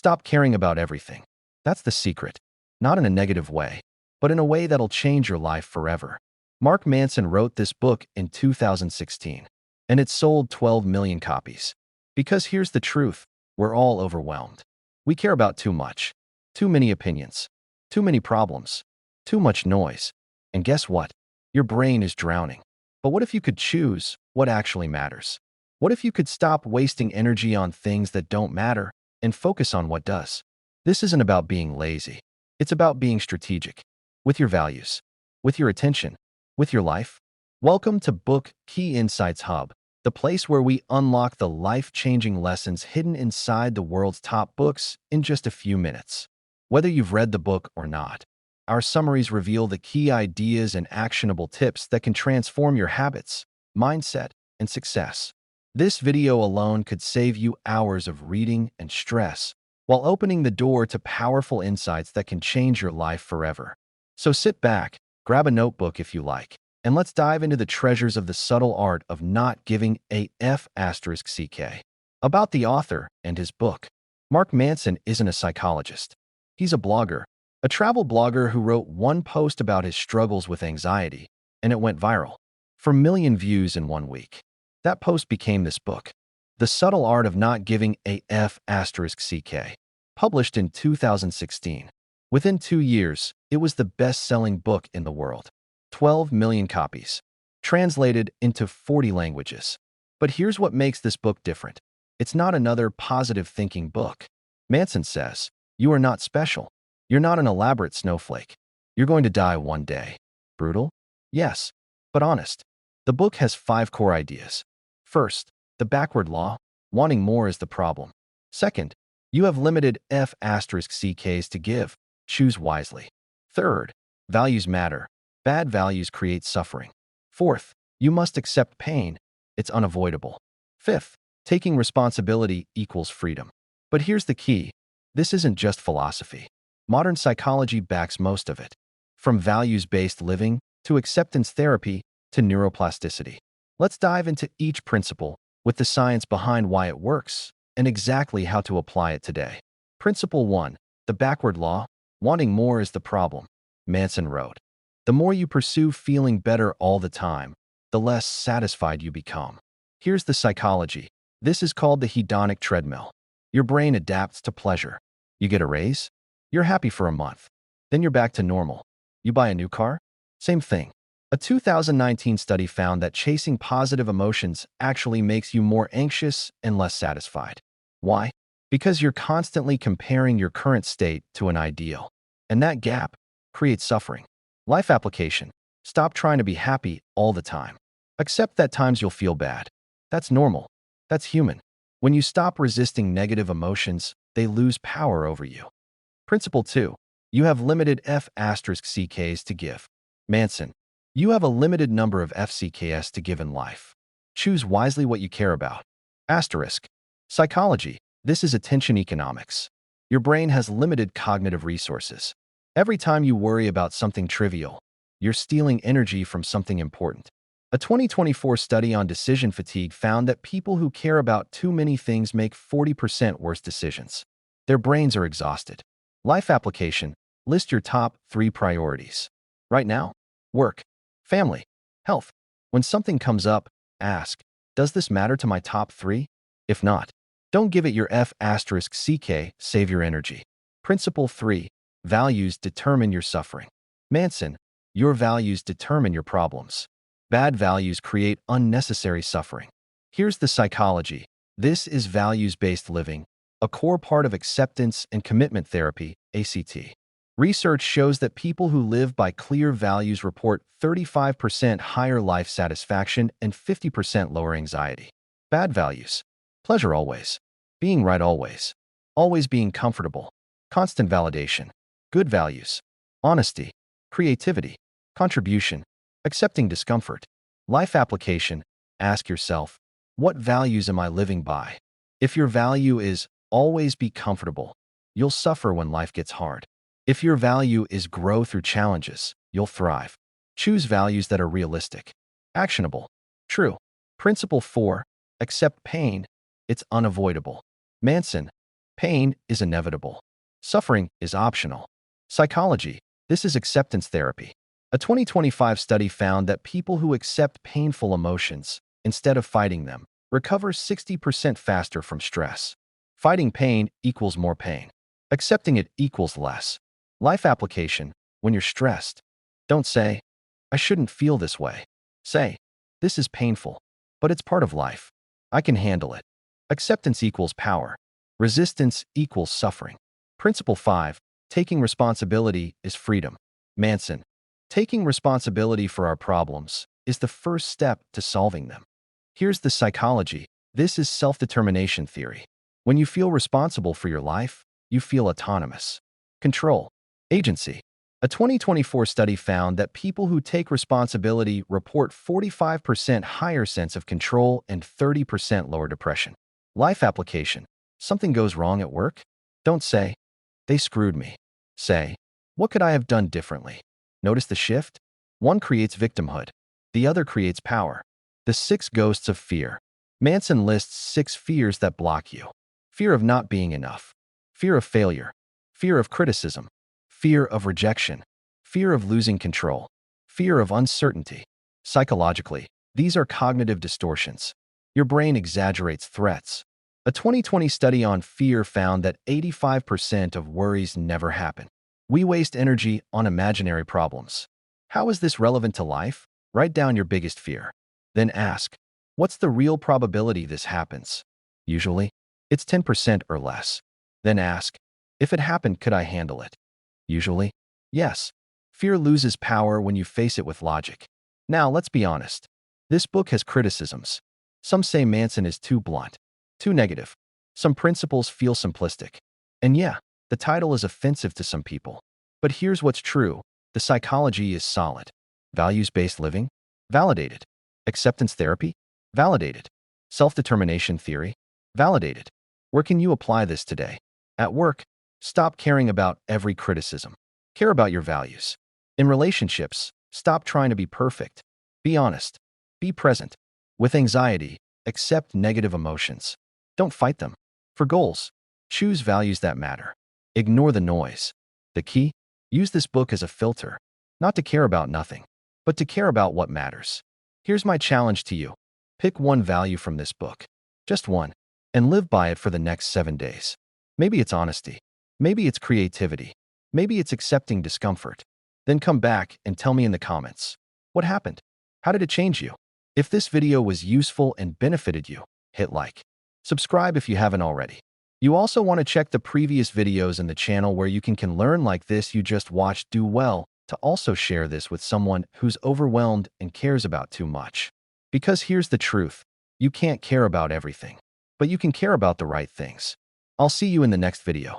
Stop caring about everything. That's the secret. Not in a negative way, but in a way that'll change your life forever. Mark Manson wrote this book in 2016, and it sold 12 million copies. Because here's the truth, we're all overwhelmed. We care about too much, too many opinions, too many problems, too much noise. And guess what? Your brain is drowning. But what if you could choose what actually matters? What if you could stop wasting energy on things that don't matter and focus on what does? This isn't about being lazy. It's about being strategic with your values, with your attention, with your life. Welcome to Book Key Insights Hub, the place where we unlock the life-changing lessons hidden inside the world's top books in just a few minutes. Whether you've read the book or not, our summaries reveal the key ideas and actionable tips that can transform your habits, mindset, and success. This video alone could save you hours of reading and stress, while opening the door to powerful insights that can change your life forever. So sit back, grab a notebook if you like, and let's dive into the treasures of the subtle art of not giving a F***ck. About the author and his book. Mark Manson isn't a psychologist. He's a blogger, a travel blogger who wrote one post about his struggles with anxiety, and it went viral. For a million views in 1 week. That post became this book, The Subtle Art of Not Giving a F***ck, published in 2016. Within 2 years, it was the best-selling book in the world. 12 million copies, translated into 40 languages. But here's what makes this book different. It's not another positive thinking book. Manson says, you are not special. You're not an elaborate snowflake. You're going to die one day. Brutal? Yes, but honest. The book has 5 core ideas. First, the backward law, wanting more is the problem. Second, you have limited F***ck's to give. Choose wisely. Third, values matter. Bad values create suffering. Fourth, you must accept pain. It's unavoidable. Fifth, taking responsibility equals freedom. But here's the key. This isn't just philosophy. Modern psychology backs most of it. From values-based living to acceptance therapy to neuroplasticity. Let's dive into each principle with the science behind why it works and exactly how to apply it today. Principle 1. The backward law. Wanting more is the problem. Manson wrote, the more you pursue feeling better all the time, the less satisfied you become. Here's the psychology. This is called the hedonic treadmill. Your brain adapts to pleasure. You get a raise? You're happy for a month. Then you're back to normal. You buy a new car? Same thing. A 2019 study found that chasing positive emotions actually makes you more anxious and less satisfied. Why? Because you're constantly comparing your current state to an ideal. And that gap creates suffering. Life application. Stop trying to be happy all the time. Accept that times you'll feel bad. That's normal. That's human. When you stop resisting negative emotions, they lose power over you. Principle 2. You have limited F***ck's to give. Manson. You have a limited number of FCKs to give in life. Choose wisely what you care about. Asterisk. Psychology. This is attention economics. Your brain has limited cognitive resources. Every time you worry about something trivial, you're stealing energy from something important. A 2024 study on decision fatigue found that people who care about too many things make 40% worse decisions. Their brains are exhausted. Life application. List your top 3 priorities. Right now, work, family, health. When something comes up, ask, does this matter to my top 3? If not, don't give it your F***ck, save your energy. Principle 3. Values determine your suffering. Manson, your values determine your problems. Bad values create unnecessary suffering. Here's the psychology. This is values-based living, a core part of acceptance and commitment therapy, ACT. Research shows that people who live by clear values report 35% higher life satisfaction and 50% lower anxiety. Bad values. Pleasure always. Being right always. Always being comfortable. Constant validation. Good values. Honesty. Creativity. Contribution. Accepting discomfort. Life application. Ask yourself, what values am I living by? If your value is always be comfortable, you'll suffer when life gets hard. If your value is grow through challenges, you'll thrive. Choose values that are realistic, actionable, true. Principle 4. Accept pain. It's unavoidable. Manson. Pain is inevitable. Suffering is optional. Psychology. This is acceptance therapy. A 2025 study found that people who accept painful emotions instead of fighting them recover 60% faster from stress. Fighting pain equals more pain. Accepting it equals less. Life application. When you're stressed, don't say, I shouldn't feel this way. Say, this is painful, but it's part of life. I can handle it. Acceptance equals power. Resistance equals suffering. Principle 5. Taking responsibility is freedom. Manson. Taking responsibility for our problems is the first step to solving them. Here's the psychology. This is self-determination theory. When you feel responsible for your life, you feel autonomous. Control. Agency. A 2024 study found that people who take responsibility report 45% higher sense of control and 30% lower depression. Life application. Something goes wrong at work? Don't say, they screwed me. Say, what could I have done differently? Notice the shift? One creates victimhood. The other creates power. The 6 ghosts of fear. Manson lists 6 fears that block you. Fear of not being enough. Fear of failure. Fear of criticism. Fear of rejection. Fear of losing control. Fear of uncertainty. Psychologically, these are cognitive distortions. Your brain exaggerates threats. A 2020 study on fear found that 85% of worries never happen. We waste energy on imaginary problems. How is this relevant to life? Write down your biggest fear. Then ask, what's the real probability this happens? Usually, it's 10% or less. Then ask, if it happened, could I handle it? Usually, yes. Fear loses power when you face it with logic. Now, let's be honest. This book has criticisms. Some say Manson is too blunt, too negative. Some principles feel simplistic. And yeah, the title is offensive to some people. But here's what's true. The psychology is solid. Values-based living? Validated. Acceptance therapy? Validated. Self-determination theory? Validated. Where can you apply this today? At work, stop caring about every criticism. Care about your values. In relationships, stop trying to be perfect. Be honest. Be present. With anxiety, accept negative emotions. Don't fight them. For goals, choose values that matter. Ignore the noise. The key? Use this book as a filter, not to care about nothing, but to care about what matters. Here's my challenge to you. Pick one value from this book, just one, and live by it for the next 7 days. Maybe it's honesty. Maybe it's creativity. Maybe it's accepting discomfort. Then come back and tell me in the comments. What happened? How did it change you? If this video was useful and benefited you, hit like. Subscribe if you haven't already. You also want to check the previous videos in the channel where you can learn like this you just watched. Do well to also share this with someone who's overwhelmed and cares about too much. Because here's the truth. You can't care about everything, but you can care about the right things. I'll see you in the next video.